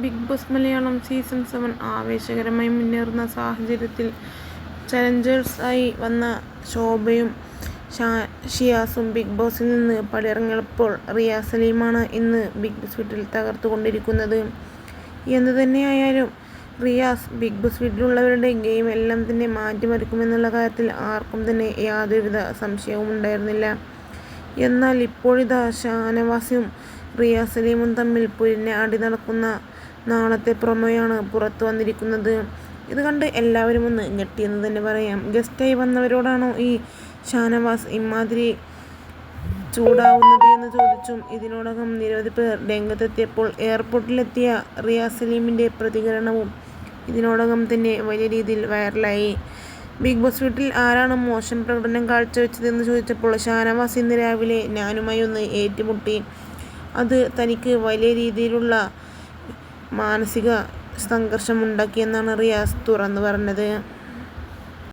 Big boss Malayalam season 7 ആവേശകരമായി മുന്നേറുന്ന സാഹചര്യത്തിൽ ചലഞ്ചേഴ്സായി വന്ന ശോഭയും ഷിയാസും ബിഗ് ബോസിൽ നിന്ന് പടിയിറങ്ങിയപ്പോൾ റിയ സലീമാണ് ഇന്ന് ബിഗ് ബോസ് വീട്ടിൽ തകർത്തുകൊണ്ടിരിക്കുന്നത്. എന്തു തന്നെയായാലും റിയാസ് ബിഗ് ബോസ് വീട്ടിലുള്ളവരുടെ ഗെയിം എല്ലാം തന്നെ മാറ്റിമറിക്കുമെന്നുള്ള കാര്യത്തിൽ ആർക്കും തന്നെ യാതൊരുവിധ സംശയവും ഉണ്ടായിരുന്നില്ല. എന്നാൽ ഇപ്പോഴിതാ ഷാനവാസും റിയ സലീമും തമ്മിൽ പുരിനെ അടി നടക്കുന്ന നാളത്തെ പ്രൊമോയാണ് പുറത്തു വന്നിരിക്കുന്നത്. ഇത് കണ്ട് എല്ലാവരും ഒന്ന് ഞെട്ടിയെന്ന് തന്നെ പറയാം. ഗസ്റ്റായി വന്നവരോടാണോ ഈ ഷാനവാസ് ഇമാതിരി ചൂടാവുന്നത് എന്ന് ചോദിച്ചും ഇതിനോടകം നിരവധി പേർ രംഗത്തെത്തിയപ്പോൾ എയർപോർട്ടിലെത്തിയ റിയ സലീമിൻ്റെ പ്രതികരണവും ഇതിനോടകം തന്നെ വലിയ രീതിയിൽ വൈറലായി. ബിഗ് ബോസ് വീട്ടിൽ ആരാണ് മോശം പ്രകടനം കാഴ്ചവെച്ചതെന്ന് ചോദിച്ചപ്പോൾ ഷാനവാസ് ഇന്ന് രാവിലെ ഞാനുമായി ഒന്ന് ഏറ്റുമുട്ടി, അത് തനിക്ക് വലിയ രീതിയിലുള്ള മാനസിക സംഘർഷമുണ്ടാക്കിയെന്നാണ് റിയാസ് തുറന്നു പറഞ്ഞത്.